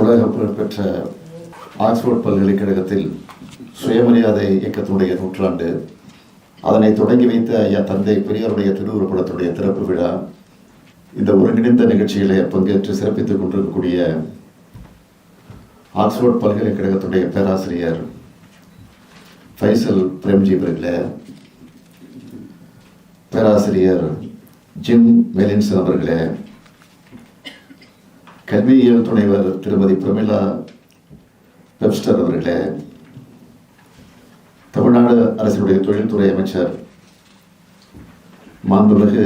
உலக புகழ்பெற்ற ஆக்ஸ்போர்ட் பல்கலைக்கழகத்தில் சுயமரியாதை இயக்கத்தினுடைய நூற்றாண்டு, அதனை தொடங்கி வைத்த ஐயா தந்தை பெரியாருடைய திருவுருப்படத்துடைய திறப்பு விழா, இந்த ஒருங்கிணைந்த நிகழ்ச்சிகளை பங்கேற்று சிறப்பித்துக் கொண்டிருக்கக்கூடிய ஆக்ஸ்போர்ட் பல்கலைக்கழகத்துடைய பேராசிரியர் ஃபைசல் பிரேம்ஜி அவர்களே, பேராசிரியர் ஜிம் மெலின்சன் அவர்களே, கல்வியியல் துணைவர் திருமதி பிரமிளா வெப்ஸ்டர் அவர்களே, தமிழ்நாடு அரசினுடைய தொழில்துறை அமைச்சர் மாண்புமிகு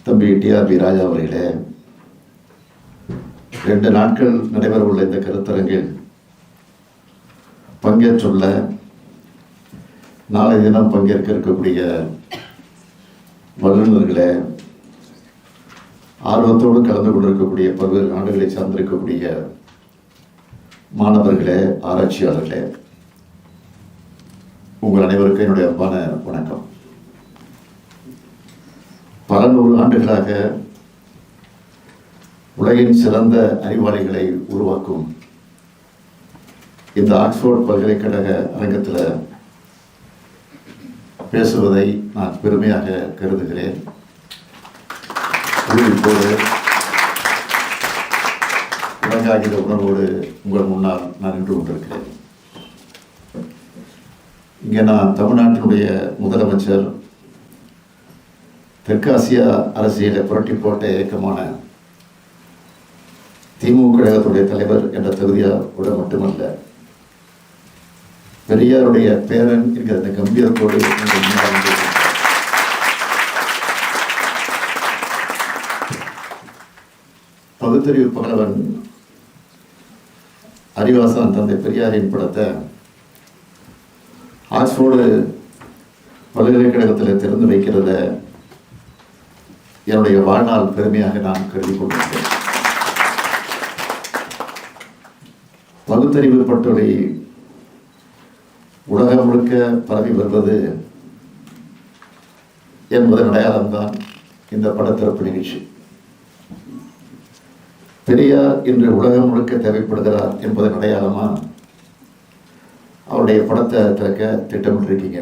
தம்பி டிஆர்பி ராஜா அவர்களே, 2 நாட்கள் நடைபெறவுள்ள இந்த கருத்தரங்கில் பங்கேற்றுள்ள, நாளை தினம் பங்கேற்க இருக்கக்கூடிய வல்லுநர்களே, ஆர்வத்தோடு கலந்து கொண்டிருக்கக்கூடிய பல்வேறு நாடுகளை சார்ந்திருக்கக்கூடிய மாணவர்களே, ஆராய்ச்சியாளர்களே, உங்கள் அனைவருக்கும் என்னுடைய அன்பான வணக்கம். பல 100 ஆண்டுகளாக உலகின் சிறந்த அறிவாளிகளை உருவாக்கும் இந்த ஆக்ஸ்போர்ட் பல்கலைக்கழக அரங்கத்தில் பேசுவதை நான் பெருமையாக கருதுகிறேன். இப்போது உலகாகிற உணர்வோடு உங்கள் முன்னால் நான் நின்று கொண்டிருக்கிறேன். இங்கே நான் தமிழ்நாட்டினுடைய முதலமைச்சர், தெற்காசியா அரசியலை புரட்டி போட்ட இயக்கமான திமுக கழகத்துடைய தலைவர் என்ற தகுதியோட மட்டுமல்ல, பெரியாருடைய பேரன் என்கிற இந்த கம்பீரத்தோடு பகுத்தறிவு பகலவன் அறிவாசான் தந்தை பெரியாரின் படத்தை ஆக்ஸ்போர்டு பல்கலைக்கழகத்தில் திறந்து வைக்கிறத என்னுடைய வாழ்நாள் பெருமையாக நான் கருதி கொண்டிருக்கிறேன். பகுத்தறிவு பட்டொலி உலகம் முழுக்க பரவி வருவது என்பதன் அடையாளம்தான் இந்த படத்திறப்பு நிகழ்ச்சி. பெரியார் இன்று உலகம் முழுக்க தேவைப்படுகிறார் என்பதன் அடையாளமா அவருடைய படத்தை திறக்க திட்டமிட்டிருக்கீங்க.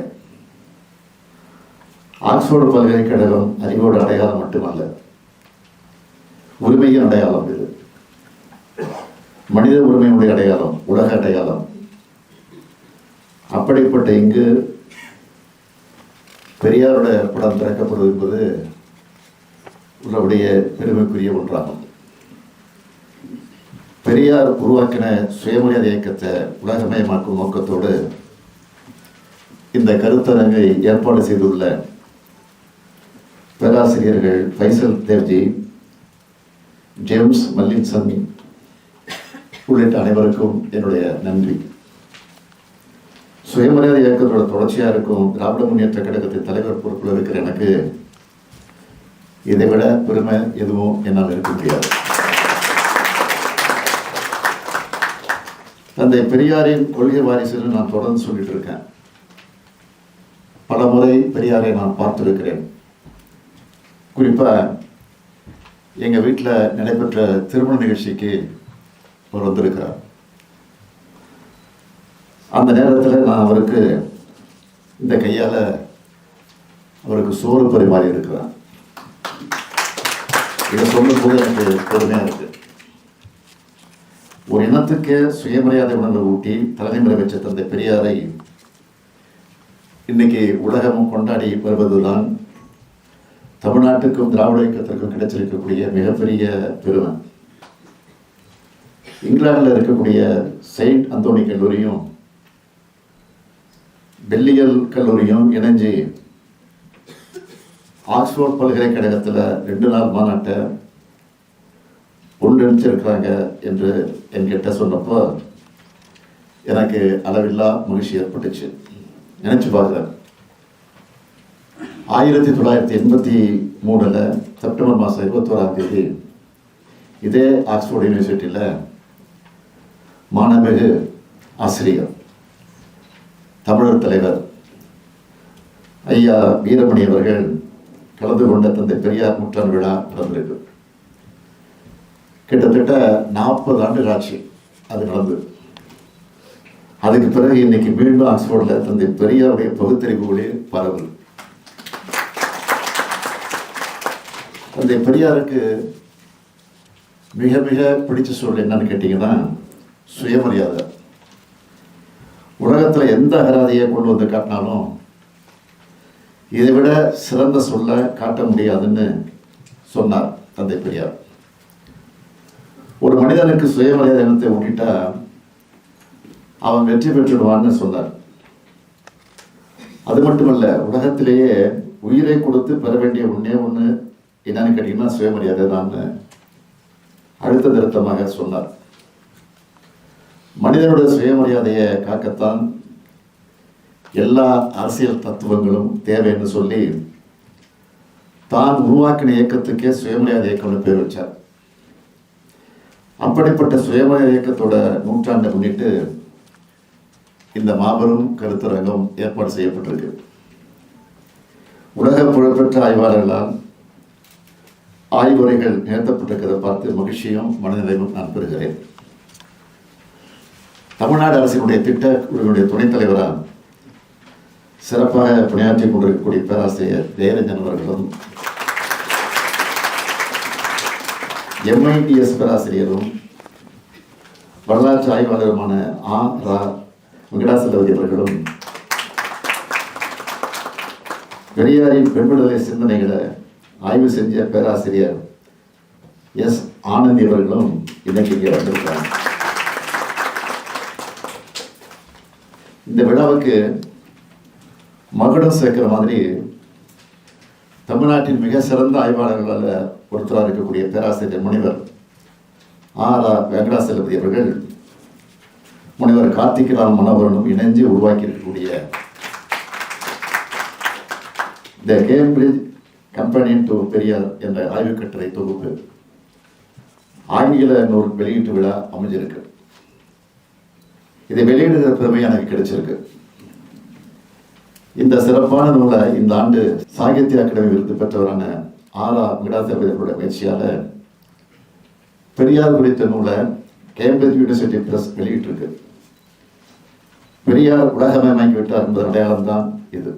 ஆக்ஸ்போர்டு பல்கலைக்கழகம் அறிவோட அடையாளம் மட்டுமல்ல, உரிமையின் அடையாளம். இது மனித உரிமையுடைய அடையாளம், உலக அடையாளம். அப்படிப்பட்ட இங்கு பெரியாரோட படம் திறக்கப்படுவது என்பது உள்ளபடிய பெருமைக்குரிய ஒன்றாகும். பெரியார் உருவாக்கின சுயமரியாதை இயக்கத்தை உலகமயமாக்கும் நோக்கத்தோடு இந்த கருத்தரங்கை ஏற்பாடு செய்துள்ள பேராசிரியர்கள் ஃபைசல் தேவ்ஜி, ஜேம்ஸ் மல்லின்சன் உள்ளிட்ட அனைவருக்கும் என்னுடைய நன்றி. சுயமரியாதை இயக்கத்தோட தொடர்ச்சியாக இருக்கும் திராவிட முன்னேற்ற கழகத்தின் தலைவர் பொறுப்பில் இருக்கிற எனக்கு இதைவிட பெருமை எதுவும் என்னால் இருக்க முடியாது. தந்தை பெரியாரின் கொள்கை வாரிசுன்னு நான் தொடர்ந்து சொல்லிட்டு இருக்கேன். பல முறை பெரியாரை நான் பார்த்திருக்கிறேன். குறிப்பாக எங்கள் வீட்டில் நடைபெற்ற திருமண நிகழ்ச்சிக்கு அவர் வந்திருக்கிறார். அந்த நேரத்தில் நான் அவருக்கு இந்த கையால் அவருக்கு சோறு பரிமாறி இருக்கிறேன். இதை சொல்லும்போது எனக்கு பெருமையாக இருக்கு. ஒரு இனத்துக்கு சுயமரியாதை உணர்வை ஊட்டி தலைமுறை வச்ச தந்தை பெரியாரை இன்னைக்கு உலகமும் கொண்டாடி வருவதுதான் தமிழ்நாட்டுக்கும் திராவிட இயக்கத்திற்கும் கிடைச்சிருக்கக்கூடிய மிகப்பெரிய பெருமை. இங்கிலாந்தில் இருக்கக்கூடிய செயின்ட் அந்தோனி கல்லூரியும் பெல்லியல் கல்லூரியும் இணைஞ்சு ஆக்ஸ்போர்ட் பல்கலைக்கழகத்தில் 2 நாள் மாநாட்டை ஒன்றிணைச்சிருக்கிறாங்க என்று என்கிட்ட சொன்னப்போ எனக்கு அளவில்லா மகிழ்ச்சி ஏற்பட்டுச்சு. நினைச்சு பார்க்குறேன். 1983 செப்டம்பர் மாதம் 21ஆம் தேதி இதே ஆக்ஸ்போர்ட் யூனிவர்சிட்டியில் மாணமிகு ஆசிரியர், தமிழர் தலைவர் ஐயா வீரமணி அவர்கள் கலந்து கொண்ட தந்தை பெரியார் நூற்றாண்டு விழா நடந்திருக்கு. கிட்டத்தட்ட 40 ஆண்டுகள் ஆட்சி அது நடந்தது. அதுக்கு பிறகு இன்னைக்கு மீண்டும் ஆக்ஸ்போர்டில் தந்தை பெரியாருடைய பகுத்தறிவு ஒளி பரவல். தந்தை பெரியாருக்கு மிக மிக பிடிச்ச சூழல் என்னன்னு கேட்டிங்கன்னா சுயமரியாதை. உலகத்தில் எந்த அகராதியை கொண்டு வந்து காட்டினாலும் இதை விட சிறந்த சொல்ல காட்ட முடியாதுன்னு சொன்னார் தந்தை பெரியார். ஒரு மனிதனுக்கு சுயமரியாதை எண்ணத்தை ஊட்டிட்டா அவன் வெற்றி பெற்றுடுவான்னு சொன்னார். அது மட்டுமல்ல, உலகத்திலேயே உயிரை கொடுத்து பெற வேண்டிய ஒண்ணே ஒன்று என்னன்னு கேட்டீங்கன்னா சுயமரியாதை தான் அழுத்த திருத்தமாக சொன்னார். மனிதனுடைய சுயமரியாதையை காக்கத்தான் எல்லா அரசியல் தத்துவங்களும் தேவைன்னு சொல்லி தான் உருவாக்கின இயக்கத்துக்கே சுயமரியாதை இயக்கம்னு பேர் வச்சார். அப்படிப்பட்ட சுயமரியாதை இயக்கத்தோட நூற்றாண்டை முன்னிட்டு இந்த மாபெரும் கருத்தரங்கம் ஏற்பாடு செய்யப்பட்டிருக்கு. உலக புகழ்பெற்ற ஆய்வாளர்களால் ஆய்வுரைகள் நிறுத்தப்பட்டிருக்கிறத பார்த்து மகிழ்ச்சியும் மனநிலையும் நான் பெறுகிறேன். தமிழ்நாடு அரசினுடைய திட்டக்குழுவினுடைய துணைத் தலைவராக சிறப்பாக பணியாற்றி கொண்டிருக்கக்கூடிய பேராசிரியர் ஜெயரஞ்சன் அவர்களும், MITS பேராசிரியரும் வரலாற்று ஆய்வாளருமான ரா. வெங்கடாசலபதி அவர்களும், பெரியாரின் பெண் விடுதலை சிந்தனைகளை ஆய்வு செஞ்ச பேராசிரியர் S. ஆனந்தி அவர்களும் இன்னைக்கு இங்கே வந்திருக்கிறாங்க. இந்த விழாவுக்கு மகுடம் சேர்க்கிற மாதிரி தமிழ்நாட்டின் மிக சிறந்த ஆய்வாளர்களால் ஒருத்தராக இருக்கக்கூடிய பேராசிரியர் முனைவர் ரா. வெங்கடாசலபதி அவர்கள் முனைவர் கார்த்திகராம் மனோகரனும் இணைஞ்சு உருவாக்கி இருக்கக்கூடிய த கேம்பிரிட்ஜ் கம்பெனியன் டு பெரியார் என்ற ஆய்வு கட்டுரை தொகுப்பு ஆங்கில நூல் வெளியீட்டு விழா அமைஞ்சிருக்கு. இதை வெளியிடுகிற பெருமை எனக்கு கிடைச்சிருக்கு. இந்த சிறப்பான நூலை இந்த ஆண்டு சாகித்ய அகாடமி விருது பெற்றவரான ரா. வெங்கடாசலபதி அவர்களுடைய முயற்சியால் பெரியார் குறித்த நூலை கேம்பிரிட்ஜ் யூனிவர்சிட்டி பிரஸ் வெளியிட்டிருக்கு. பெரியார் உலகமயமாக்கி விட்டார் என்பது அடையாளம் தான் இது.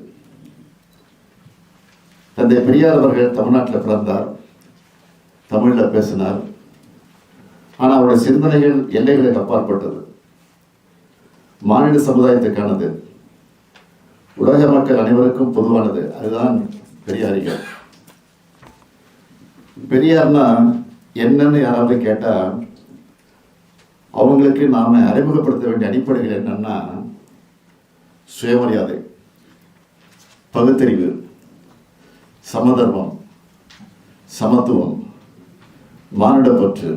தந்தை பெரியார் அவர்கள் தமிழ்நாட்டில் பிறந்தார், தமிழில் பேசினார். ஆனால் அவருடைய சிந்தனைகள் எல்லைகளில் அப்பாற்பட்டது, மாநில சமுதாயத்துக்கானது, உலக மக்கள் அனைவருக்கும் பொதுவானது. அதுதான் பெரியாரிகள். பெரியார்னா என்னன்னு யாராவது கேட்டால் அவங்களுக்கு நாம அறிமுகப்படுத்த வேண்டிய அடிப்படைகள் என்னன்னா சுயமரியாதை, பகுத்தறிவு, சமதர்மம், சமத்துவம், மானுடப்பற்று,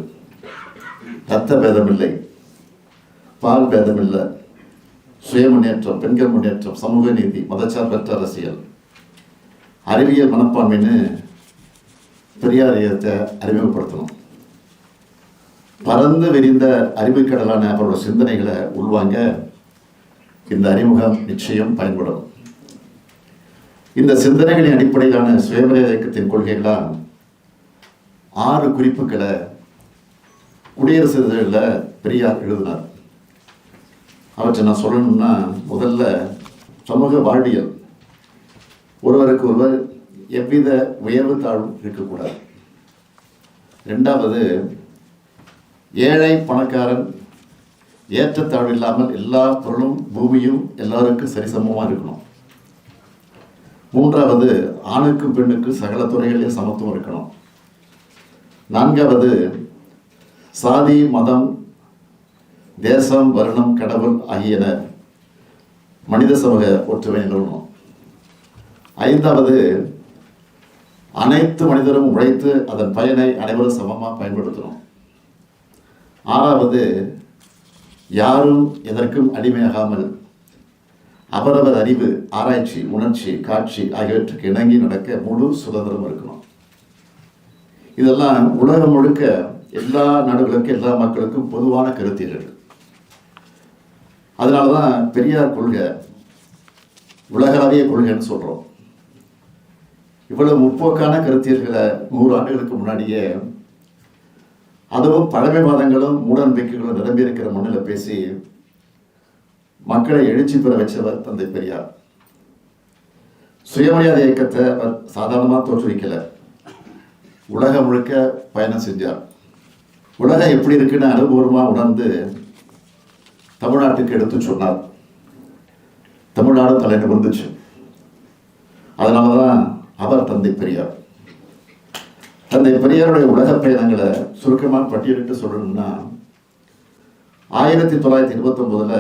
இரத்த பேதமில்லை, பால் பேதமில்லை, சுய முன்னேற்றம், பெண்கள் முன்னேற்றம், சமூக நீதி, மதச்சார்பற்ற அரசியல், அறிவியல் மனப்பான்மைன்னு பெரியார் இயக்கத்தை அறிமுகப்படுத்தணும். பறந்து விரிந்த அறிவுக்கடலான அவரோட சிந்தனைகளை உள்வாங்க இந்த அறிமுகம் நிச்சயம் பயன்படும். இந்த சிந்தனைகளின் அடிப்படையிலான சுயமரியாதை இயக்கத்தின் கொள்கைகளால் 6 குறிப்புகளை குடியரசு இதழில் பெரியார் எழுதினார். அவற்றை நான் சொல்லணும்னா, முதல்ல சமூக வாழ்வியல், ஒருவருக்கு ஒருவர் எவ்வித உயர்வு தாழ்வும் இருக்கக்கூடாது. 2வது, ஏழை பணக்காரன் ஏற்றத்தாழ்வு இல்லாமல் எல்லா பொருளும் பூமியும் எல்லாருக்கும் சரிசமமாக இருக்கணும். 3வது, ஆணுக்கும் பெண்ணுக்கும் சகல துறைகளிலும் சமத்துவம் இருக்கணும். 4வது, சாதி, மதம், தேசம், வருணம், கடவுள் ஆகியன மனித சமூக ஒற்றுமை நிறுவனம். 5வது, அனைத்து மனிதரும் உழைத்து அதன் பயனை அனைவரும் சமமாக பயன்படுத்தணும். 6வது, யாரும் எதற்கும் அடிமையாகாமல் அவரவர் அறிவு, ஆராய்ச்சி, உணர்ச்சி, காட்சி ஆகியவற்றுக்கு இணங்கி நடக்க முழு சுதந்திரம் இருக்கணும். இதெல்லாம் உலகம் முழுக்க எல்லா நாடுகளுக்கும் எல்லா மக்களுக்கும் பொதுவான கருத்தியல்கள். அதனால தான் பெரியார் கொள்கை உலகளாவிய கொள்கைன்னு சொல்கிறோம். இவ்வளவு முற்போக்கான கருத்தியல்களை 100 ஆண்டுகளுக்கு முன்னாடியே அதுவும் பழமைவாதங்களும் மூட நம்பிக்கைகளும் நிரம்பி இருக்கிற மண்ணில் பேசி மக்களை எழுச்சி பெற வச்சவர் தந்தை பெரியார். சுயமரியாதை இயக்கத்தை அவர் சாதாரணமாக தோற்றுவிக்கல, உலகம் முழுக்க பயணம் செஞ்சார். உலகம் எப்படி இருக்குன்னு அனுபவமாக உணர்ந்து தமிழ்நாட்டுக்கு எடுத்து சொன்னார். தமிழ்நாடு தலை நிமிர்ந்துச்சு. அதனால தான் அவர் தந்தை பெரியார். தந்தை பெரியாருடைய உலக பயணங்களை சுருக்கமாக பட்டியலிட்டு சொல்லணும்னா, 1929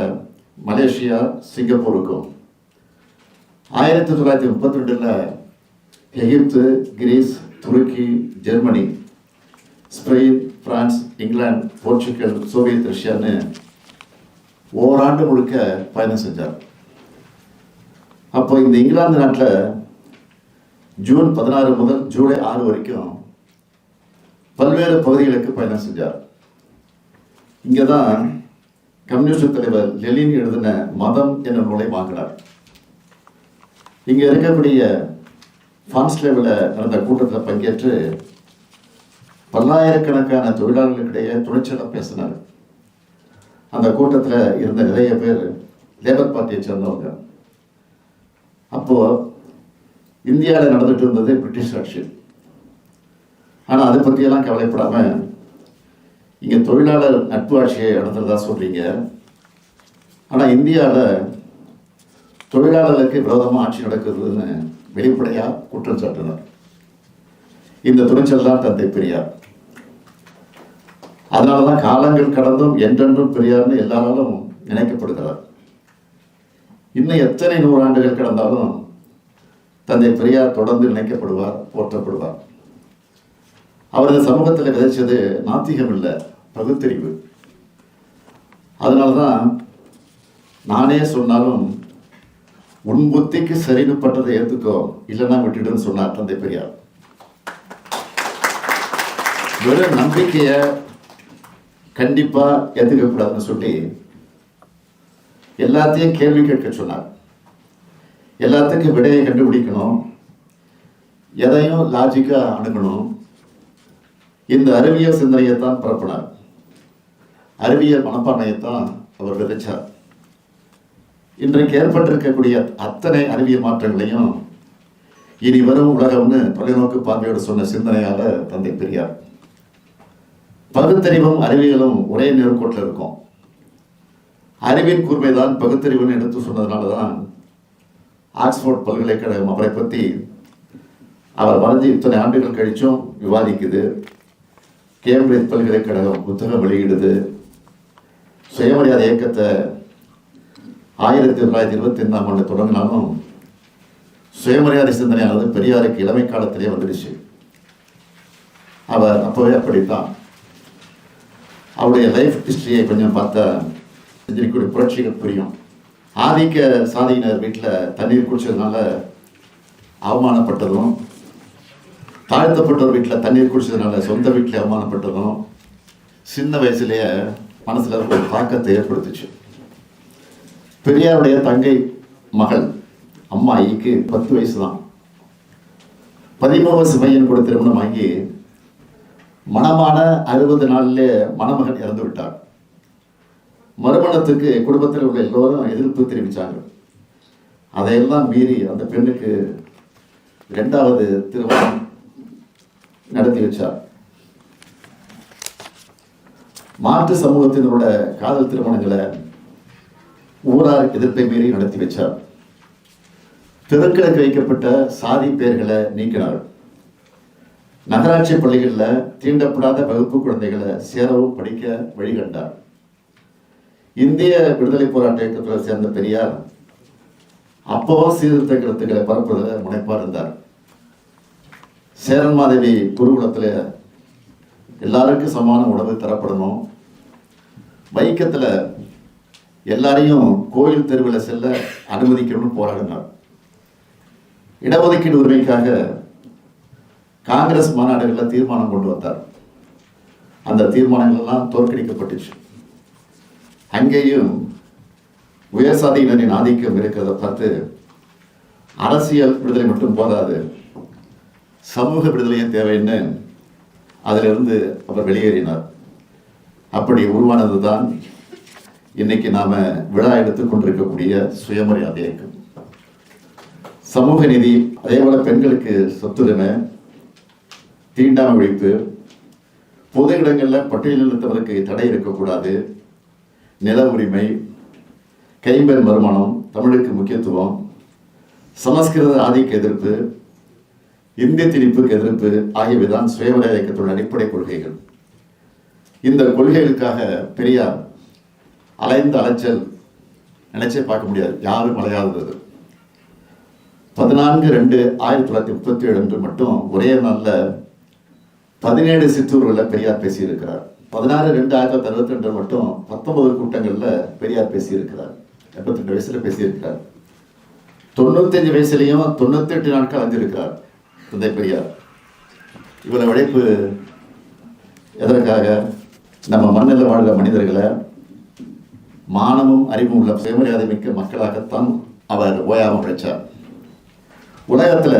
மலேசியா சிங்கப்பூருக்கும், 1932 எகிப்து, கிரீஸ், துருக்கி, Germany, Spain, France, England, Portugal, Soviet ரஷ்யான்னு ஓராண்டு முழுக்க பயணம் செஞ்சார். அப்போ இந்த இங்கிலாந்து நாட்டில் ஜூன் 16 முதல் ஜூலை 6 வரைக்கும் பல்வேறு பகுதிகளுக்கு பயணம் செஞ்சார். இங்கே தான் கம்யூனிஸ்ட் தலைவர் லெனின் எழுதின மதம் என்ற நூலை வாங்கினார். இங்கே இருக்கக்கூடிய ஃபான்ஸ்லேவில் நடந்த கூட்டத்தில் பங்கேற்று பல்லாயிரக்கணக்கான தொழிலாளர்களுக்கிடையே துணிச்சலாக பேசினார். அந்த கூட்டத்தில் இருந்த நிறைய பேர் லேபர் பார்ட்டியை சேர்ந்தவங்க. அப்போது இந்தியாவில் நடந்துட்டு இருந்தது பிரிட்டிஷ் ஆட்சி. ஆனால் அதை பற்றியெல்லாம் கவலைப்படாமல் இங்கே தொழிலாளர் நட்பு ஆட்சியை நடத்துறதா சொல்கிறீங்க, ஆனால் இந்தியாவில் தொழிலாளர்களுக்கு விரோதமாக ஆட்சி நடக்குதுன்னு வெளிப்படையாக குற்றம் சாட்டினார். இந்த துணிச்சல் தான் தந்தை பெரியார். அதனால தான் காலங்கள் கடந்தும் என்றென்றும் பெரியார்னு எல்லாராலும் நினைக்கப்படுகிறார். இன்னும் எத்தனை 100 ஆண்டுகள் கடந்தாலும் தந்தை பெரியார் தொடர்ந்து நினைக்கப்படுவார், போற்றப்படுவார். அவரது சமூகத்தில் விதைச்சது நாத்திகம் இல்லை, பகுத்தறிவு. அதனால தான் நானே சொன்னாலும் உன் புத்திக்கு சரின்னு பட்டதை ஏற்றுக்கோ, இல்லைன்னா விட்டுடுன்னு சொன்னார் தந்தை பெரியார். வெறும் நம்பிக்கையை கண்டிப்பாக ஏற்றுக்கக்கூடாதுன்னு சொல்லி எல்லாத்தையும் கேள்வி கேட்க சொன்னார். எல்லாத்துக்கும் விடையை கண்டுபிடிக்கணும், எதையும் லாஜிக்காக அணுகணும். இந்த அறிவியல் சிந்தனையைத்தான் பரப்பினார். அறிவியல் மனப்பான்மையைத்தான் அவர் விதைச்சார். இன்றைக்கு ஏற்பட்டிருக்கக்கூடிய அத்தனை அறிவியல் மாற்றங்களையும் இனி வரும் உலகம்னு தொலைநோக்கு பார்வையோடு சொன்ன சிந்தனையாளர் தந்தை பெரியார். பகுத்தறிவும் அறிவியலும் ஒரே நேர்கோட்டில் இருக்கும். அறிவின் கூர்மைதான் பகுத்தறிவுன்னு எடுத்து சொன்னதுனால தான் ஆக்ஸ்போர்ட் பல்கலைக்கழகம் அவரை பற்றி அவர் வரைஞ்சி இத்தனை ஆண்டுகள் கழிச்சும் விவாதிக்குது. கேம்பிரிட்ஜ் பல்கலைக்கழகம் புத்தகம் வெளியிடுது. சுயமரியாதை இயக்கத்தை 1925ஆம் ஆண்டு தொடங்கினாலும் சுயமரியாதை சிந்தனையானது பெரியாருக்கு இளமை காலத்திலே வந்துடுச்சு. அவர் அப்போவே அப்படித்தான். அவருடைய லைஃப் ஹிஸ்டரியை கொஞ்சம் பார்த்தா செஞ்சிருக்கக்கூடிய புரட்சிகள் புரியும். ஆதிக்க சாதியினர் வீட்டில் தண்ணீர் குடிச்சதுனால அவமானப்பட்டதும், தாழ்த்தப்பட்டவர் வீட்டில் தண்ணீர் குடிச்சதுனால சொந்த வீட்டில் அவமானப்பட்டதும் சின்ன வயசுலேயே மனசில் ஒரு தாக்கத்தை ஏற்படுத்துச்சு. பெரியாருடைய தங்கை மகள் அம்மாயிக்கு 10 வயசு தான். 13 வயசு பையன் கூட திருமணம் வாங்கி மணமான 60 நாளிலே மணமகன் இறந்து விட்டார். மறுமணத்துக்கு குடும்பத்தில் உள்ள எல்லோரும் எதிர்ப்பு தெரிவித்தாங்க. அதையெல்லாம் மீறி அந்த பெண்ணுக்கு 2வது திருமணம் நடத்தி வச்சார். மாற்று சமூகத்தினரோட காதல் திருமணங்களை ஊரார் எதிர்ப்பை மீறி நடத்தி வச்சார். தெருக்களுக்கு வைக்கப்பட்ட சாதி பெயர்களை நீக்கினார். நகராட்சி பள்ளிகளில் தீண்டப்படாத வகுப்பு குழந்தைகளை சேரவும் படிக்க வழிகண்டார். இந்திய விடுதலை போராட்ட இயக்கத்தில் சேர்ந்த பெரியார் அப்பவும் சீர்திருத்த கருத்துக்களை பரப்புவதில் முனைப்பாக இருந்தார். சேரன் மாதேவி குருகுலத்தில் எல்லாருக்கும் சமான உணவு தரப்படணும், வைக்கத்தில் எல்லாரையும் கோயில் தெருவில் செல்ல அனுமதிக்கணும்னு போராடினார். இடஒதுக்கீடு உரிமைக்காக காங்கிரஸ் மாநாடுகளில் தீர்மானம் கொண்டு வந்தார். அந்த தீர்மானங்கள்லாம் தோற்கடிக்கப்பட்டுச்சு. அங்கேயும் உயர் சாதியினரின் ஆதிக்கம் இருக்கிறத பார்த்து அரசியல் விடுதலை மட்டும் போதாது, சமூக விடுதலையும் தேவைன்னு அதிலிருந்து அவர் வெளியேறினார். அப்படி உருவானது தான் இன்னைக்கு நாம விழா எடுத்துக் கொண்டிருக்கக்கூடிய சுயமரியாதை இயக்கம். சமூக நீதி, அதே போல பெண்களுக்கு சொத்துரிமை, தீண்டாமை ஒழிப்பு, பொது இடங்களில் பட்டியலினத்தவருக்கு தடை இருக்கக்கூடாது, நில உரிமை, கைம்பெண் வருமானம், தமிழுக்கு முக்கியத்துவம், சமஸ்கிருத ஆதிக்க எதிர்ப்பு, இந்திய திணிப்புக்கு எதிர்ப்பு ஆகியவைதான் சுயமரியாதை இயக்கத்தோட அடிப்படை கொள்கைகள். இந்த கொள்கைகளுக்காக பெரியார் அலைந்த அலைச்சல் நினைச்சே பார்க்க முடியாது, யாரும் அலையாதது. 14/2/1937 அன்று மட்டும் ஒரே நாளில் 17 சிற்றூர்களில் பெரியார் பேசியிருக்கிறார். 16/2/1962 மட்டும் 19 கூட்டங்களில் பெரியார் பேசியிருக்கிறார். 82 வயசுல பேசியிருக்கிறார். 95 வயசுலையும் 98 நாட்கள் அலைஞ்சிருக்கிறார் தந்தை பெரியார். இவ்வளவு உழைப்பு எதற்காக? நம்ம மண்ணில் வாழ்கிற மனிதர்களை மானமும் அறிவும் உள்ள சுயமரியாதை மிக்க மக்களாகத்தான் அவர் ஓயாமல் உழைச்சார். உலகத்தில்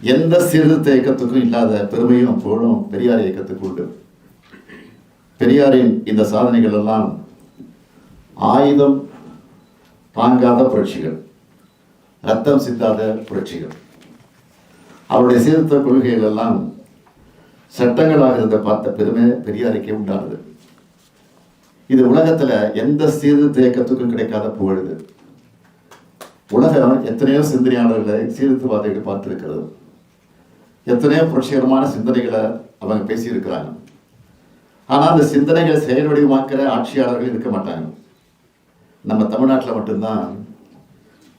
எந்த சீர்திருத்த இயக்கத்துக்கும் இல்லாத பெருமையும் புகழும் பெரியார் இயக்கத்துக்கு உண்டு. பெரியாரின் இந்த சாதனைகள் எல்லாம் ஆயுதம் தாங்காத புரட்சிகள், ரத்தம் சிந்தாத புரட்சிகள். அவருடைய சீர்திருத்த கொள்கைகள் எல்லாம் சட்டங்களாக இருந்த பார்த்த பெருமை பெரியாருக்கே உண்டானது. இது உலகத்துல எந்த சீர்திருத்த இயக்கத்துக்கும் கிடைக்காத புகழுது. உலகம் எத்தனையோ சிந்தனையாளர்களை சீர்திருத்தவாதிகள் பார்த்திருக்கிறது. எத்தனையோ புரட்சிகரமான சிந்தனைகளை அவங்க பேசியிருக்கிறாங்க. ஆனால் அந்த சிந்தனைகளை செயல் வடிவமாக்கிற ஆட்சியாளர்கள் இருக்க மாட்டாங்க. நம்ம தமிழ்நாட்டில் மட்டும்தான்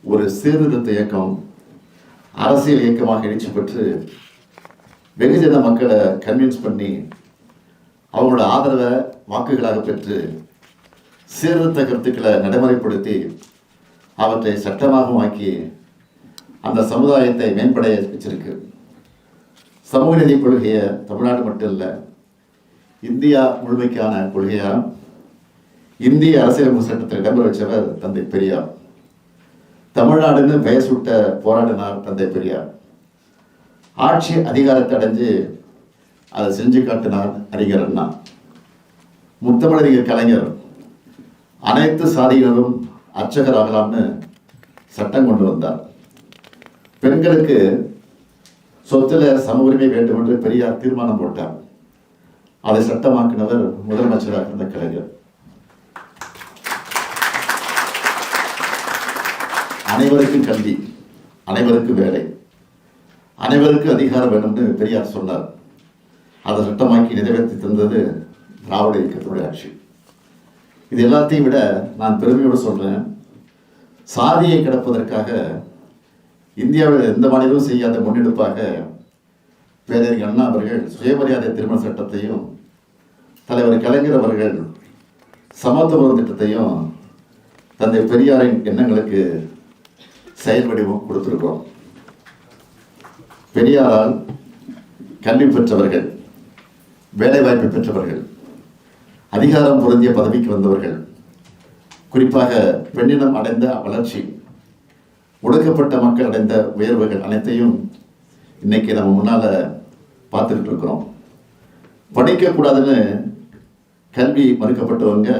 ஒரு சீர்திருத்த இயக்கம் அரசியல் இயக்கமாக எழுச்சி பெற்று வெகுஜன மக்களை கன்வின்ஸ் பண்ணி அவங்களோட ஆதரவை வாக்குகளாக பெற்று சீர்திருத்த கருத்துக்களை நடைமுறைப்படுத்தி அவற்றை சட்டமாகவும் ஆக்கி அந்த சமுதாயத்தை மேம்படைய வச்சிருக்கு. சமூக நீதி கொள்கையை தமிழ்நாடு மட்டும் இல்லை, இந்தியா முழுமைக்கான கொள்கையா இந்திய அரசியலமைப்பு சட்டத்தில் இடம்பெற வச்சவர் தந்தை பெரியார். தமிழ்நாடுன்னு பெயர் சுட்ட போராடினார் தந்தை பெரியார். ஆட்சி அதிகாரத்தை அடைஞ்சு அதை செஞ்சு காட்டினார் அறிஞர் அண்ணா. முத்தமிழறிஞர் கலைஞர் அனைத்து சாதியினரும் அர்ச்சகராகலாம்னு சட்டம் கொண்டு வந்தார். பெண்களுக்கு சொத்துல சம உரிமை வேண்டும் என்று பெரியார் தீர்மானம் போட்டார். அதை சட்டமாக்கினவர் முதலமைச்சராக இருந்த கலைஞர். அனைவருக்கும் கல்வி, அனைவருக்கும் வேலை, அனைவருக்கும் அதிகாரம் வேணும்னு பெரியார் சொன்னார். அதை சட்டமாக்கி நிறைவேற்றி தந்தது திராவிட இயக்கத்துடைய ஆட்சி. இது எல்லாத்தையும் விட நான் பெருமையோடு சொல்றேன், சாதியை கிடப்பதற்காக இந்தியாவில் எந்த மாநிலமும் செய்யாத முன்னெடுப்பாக பேரறிஞர் அண்ணா அவர்கள் சுயமரியாதை திருமண சட்டத்தையும் தலைவர் கலைஞர் அவர்கள் சமத்துவ திட்டத்தையும் தந்தை பெரியாரின் எண்ணங்களுக்கு செயல் வடிவம் கொடுத்திருக்கிறோம். பெரியாரால் கல்வி பெற்றவர்கள், வேலைவாய்ப்பு பெற்றவர்கள், அதிகாரம் பொருந்திய பதவிக்கு வந்தவர்கள், குறிப்பாக பெண்ணினம் அடைந்த வளர்ச்சி, ஒடுக்கப்பட்ட மக்கள் அடைந்த உயர்வுகள் அனைத்தையும் இன்னைக்கு நம்ம முன்னால பார்த்துக்கிட்டு இருக்கிறோம். படிக்கக்கூடாதுன்னு கல்வி மறுக்கப்பட்டவங்க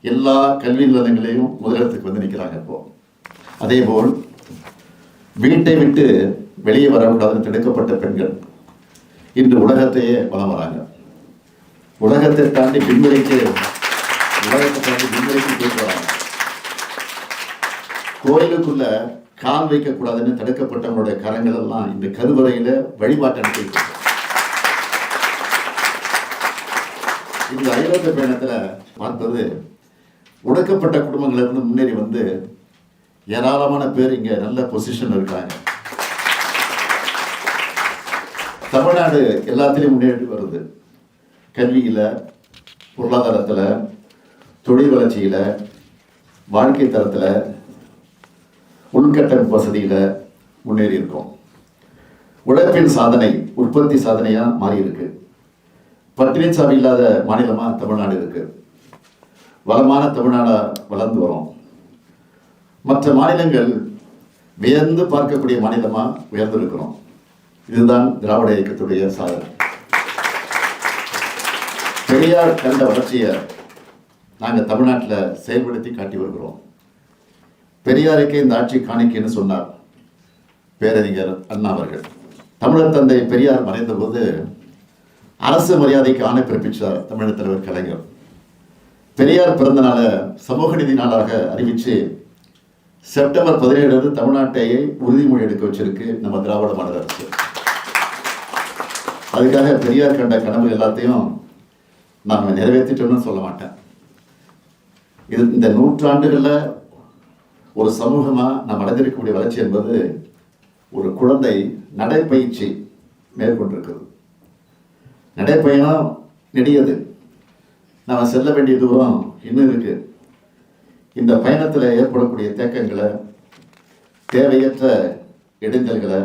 எல்லா கல்வி நிலையங்களையும் முதலிடத்துக்கு வந்து நிற்கிறாங்க. இப்போ அதேபோல் வீட்டை விட்டு வெளியே வரக்கூடாதுன்னு தடுக்கப்பட்ட பெண்கள் இன்று உலகத்தையே வலம் வராங்க. உலகத்தை தாண்டி விண்வெளிக்கு போயிட்டு வராங்க. கோயிலுக்குள்ள கால் வைக்கக்கூடாதுன்னு தடுக்கப்பட்டவங்களுடைய கரங்கள் எல்லாம் இந்த கருவறையில வழிபாட்டு அனுப்பிட்டு. இந்த ஐரோப்பிய பயணத்துல பார்த்தது, ஒடுக்கப்பட்ட குடும்பங்களிலிருந்து முன்னேறி வந்து ஏராளமான பேர் இங்க நல்ல பொசிஷன் இருக்காங்க. தமிழ்நாடு எல்லாத்திலையும் முன்னேறி வருது. கல்வியில, பொருளாதாரத்துல, தொழில் வளர்ச்சியில, வாழ்க்கை தரத்துல, உள்கட்டமைப்பு வசதியில முன்னேறி இருக்கோம். உழைப்பின் சாதனை உற்பத்தி சாதனையா மாறி இருக்கு. பட்டினிச்சாவி இல்லாத மாநிலமா தமிழ்நாடு இருக்கு. வளமான தமிழ்நாடா வளர்ந்து வரும். மற்ற மாநிலங்கள் வியந்து பார்க்கக்கூடிய மாநிலமா உயர்ந்து இருக்கிறோம். இதுதான் திராவிட இயக்கத்துடைய சாதனை. பெரியார் கண்ட வளர்ச்சியை நாங்கள் தமிழ்நாட்டில் செயல்படுத்தி காட்டி வருகிறோம். பெரியாருக்கே இந்த ஆட்சி காணிக்கைன்னு சொன்னார் பேரறிஞர் அண்ணா அவர்கள். தமிழர் தந்தை பெரியார் மறைந்த போது அரசு மரியாதைக்கு ஆணை பிறப்பிச்சார் தமிழக தலைவர் கலைஞர். பெரியார் பிறந்த நாளை சமூக நீதி நாளாக அறிவித்து செப்டம்பர் 17 தமிழ்நாட்டையே உறுதிமொழி எடுக்க வச்சிருக்கு நம்ம திராவிட மாடல் அரசு. அதுக்காக பெரியார் கண்ட கனவு எல்லாத்தையும் நாம் நிறைவேற்றிட்டோம்னு சொல்ல மாட்டேன். இது இந்த நூற்றாண்டுகளில் ஒரு சமூகமாக நாம் அடைந்திருக்கக்கூடிய வளர்ச்சி என்பது ஒரு குழந்தை நடைப்பயிற்சி மேற்கொண்டிருக்கிறது. நடைப்பயணம் நெடியது, நாம் செல்ல வேண்டிய தூரம் இன்னும் இருக்கு. இந்த பயணத்தில் ஏற்படக்கூடிய தேக்கங்களை, தேவையற்ற இடைஞ்சல்களை,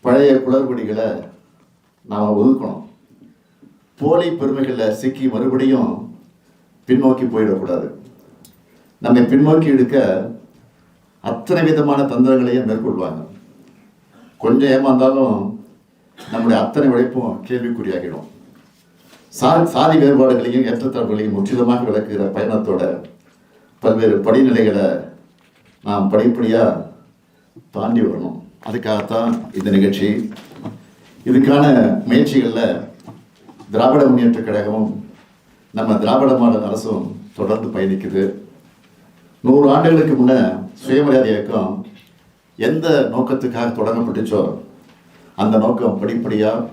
பழைய குளறுபடிகளை நாம் ஒதுக்கணும். போலி பெருமைகளில் சிக்கி மறுபடியும் பின்னோக்கி போயிடக்கூடாது. நம்மை பின்னோக்கி எடுக்க அத்தனை விதமான தந்திரங்களையும் மேற்கொள்வாங்க. கொஞ்சம் ஏமாந்தாலும் நம்முடைய அத்தனை உழைப்பும் கேள்விக்குறியாகிடும். சாதி வேறுபாடுகளையும் ஏற்றத்தாழ்வுகளையும் முற்றிலுமாக விளக்குகிற பயணத்தோட பல்வேறு படிநிலைகளை நாம் படிப்படியாக தாண்டி வரணும். அதுக்காகத்தான் இந்த நிகழ்ச்சி. இதுக்கான முயற்சிகளில் திராவிட முன்னேற்ற கழகமும் நம்ம திராவிட மாடல் அரசும் தொடர்ந்து பயணிக்குது. 100 ஆண்டுகளுக்கு முன்ன சுயமரியாதை இயக்கம் எந்த நோக்கத்துக்காக தொடங்கப்பட்டுச்சோ அந்த நோக்கம் படிப்படியாக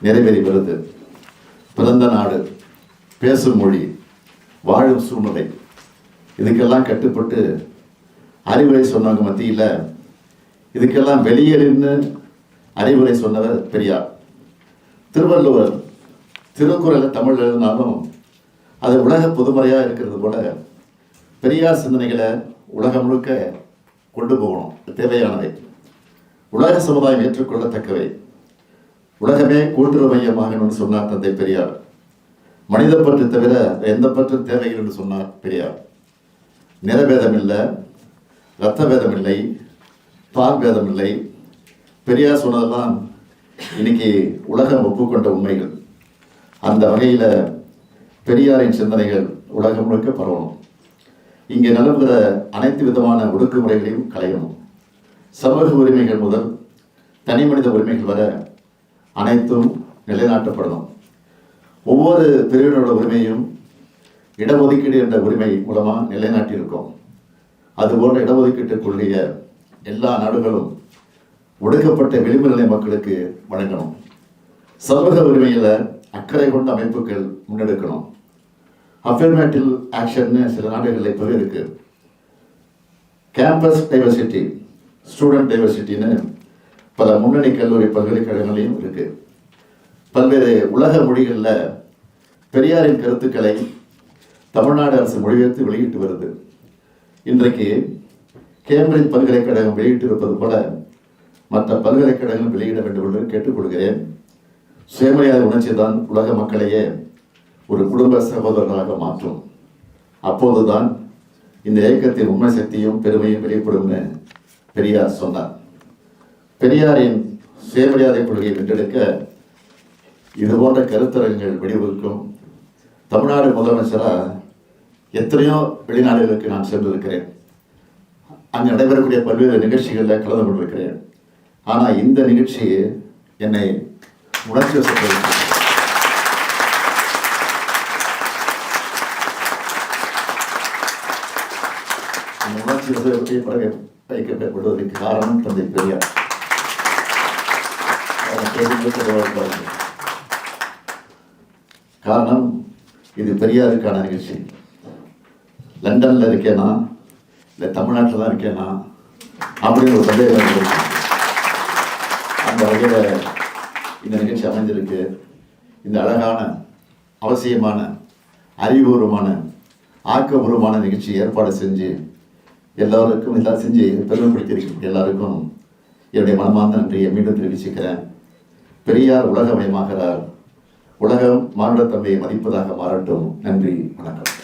நிறைவேறி வருது. பிறந்த நாடு, பேசும் மொழி, வாழும் சூழ்நிலை, இதுக்கெல்லாம் கட்டுப்பட்டு அறிவுரை சொன்னவங்க மத்தியில் இதுக்கெல்லாம் வெளியே நின்று அறிவுரை சொன்னவர் பெரியார். திருவள்ளுவர் திருக்குறளை தமிழ் எழுதினாலும் அது உலக பொதுமறையாக இருக்கிறது போல பெரியார் சிந்தனைகளை உலகம் முழுக்க கொண்டு போகணும். தேவையானவை, உலக சமுதாயம் ஏற்றுக்கொள்ளத்தக்கவை, உலகமே கூட்டுறவு மையமாகணும்னு சொன்னார் தந்தை பெரியார். மனித பற்று தவிர எந்த பற்றும் தேவைகள் என்று சொன்னார் பெரியார். நிறபேதம் இல்லை, இரத்த பேதம் இல்லை, பால் பேதம் இல்லை. பெரியார் சொன்னதெல்லாம் இன்னைக்கு உலகம் ஒப்புக்கொண்ட உண்மைகள். அந்த வகையில் பெரியாரின் சிந்தனைகள் உலகம் முழுக்க பரவணும். இங்கே நிலவுகிற அனைத்து விதமான ஒடுக்குமுறைகளையும் களையணும். சமூக உரிமைகள் முதல் தனி மனித உரிமைகள் வர அனைத்தும் நிலைநாட்டப்படணும். ஒவ்வொரு பிரிவினரோட உரிமையும் இடஒதுக்கீடு என்ற உரிமை மூலமாக நிலைநாட்டியிருக்கோம். அதுபோன்ற இடஒதுக்கீட்டு கொள்கையை எல்லா நாடுகளும் ஒடுக்கப்பட்ட விளிம்பு நிலை மக்களுக்கு வழங்கணும். சமூக உரிமையில் அக்கறை கொண்ட அமைப்புகள் முன்னெடுக்கணும். அஃபர்மேட்டிவ் ஆக்ஷன்னு சில நாடுகளில் இப்போவே இருக்கு. கேம்பஸ் டைவர்சிட்டி, ஸ்டூடெண்ட் டைவர்சிட்டின்னு பல முன்னணி கல்லூரி பல்கலைக்கழகங்களையும் இருக்கு. பல்வேறு உலக மொழிகளில் பெரியாரின் கருத்துக்களை தமிழ்நாடு அரசு மொழிபெயர்த்து வெளியிட்டு வருது. இன்றைக்கு கேம்பிரிட்ஜ் பல்கலைக்கழகம் வெளியிட்டிருப்பது போல மற்ற பல்கலைக்கழகங்கள் வெளியிட வேண்டும் என்று கேட்டுக்கொள்கிறேன். சுயமரியாதை உணர்ச்சி தான் உலக மக்களையே ஒரு குடும்ப சகோதரர்களாக மாற்றும். அப்போதுதான் இந்த இயக்கத்தின் உண்மை சக்தியும் பெருமையும் வெளிப்படும்னு பெரியார் சொன்னார். பெரியாரின் சுயமரியாதை கொள்கையை வென்றெடுக்க இது போன்ற கருத்தரங்குகள் வெளிவகுக்கும். தமிழ்நாடு முதலமைச்சராக எத்தனையோ வெளிநாடுகளுக்கு நான் சென்றிருக்கிறேன். அங்கே நடைபெறக்கூடிய பல்வேறு நிகழ்ச்சிகளில் கலந்து கொண்டிருக்கிறேன். ஆனால் இந்த நிகழ்ச்சி என்னை உணர்ச்சி வசப்படுகிறது. உணர்ச்சி வசப்பட்டு வைக்கப்படுவதற்கு காரணம் தந்தை பெரியார். காரணம், இது பெரியாருக்கான நிகழ்ச்சி. லண்டனில் இருக்கேனா இல்லை தமிழ்நாட்டில் தான் இருக்கேனா அப்படின்னு ஒரு சந்தேகம் இருக்கு. அந்த வகையில் இந்த நிகழ்ச்சி அமைந்திருக்கு. இந்த அழகான, அவசியமான, அறிவுபூர்வமான, ஆக்கபூர்வமான நிகழ்ச்சி ஏற்பாடு செஞ்சு எல்லாரும் செஞ்சு பெருமைப்படுத்தி எல்லாருக்கும் என்னுடைய மனமார்ந்த நன்றியை மீண்டும் தெரிவிச்சுக்கிறேன். பெரியார் உலகமயமாகிறார். உலகம் மானுட தன்மையை மதிப்பதாக மாறட்டும். நன்றி, வணக்கம்.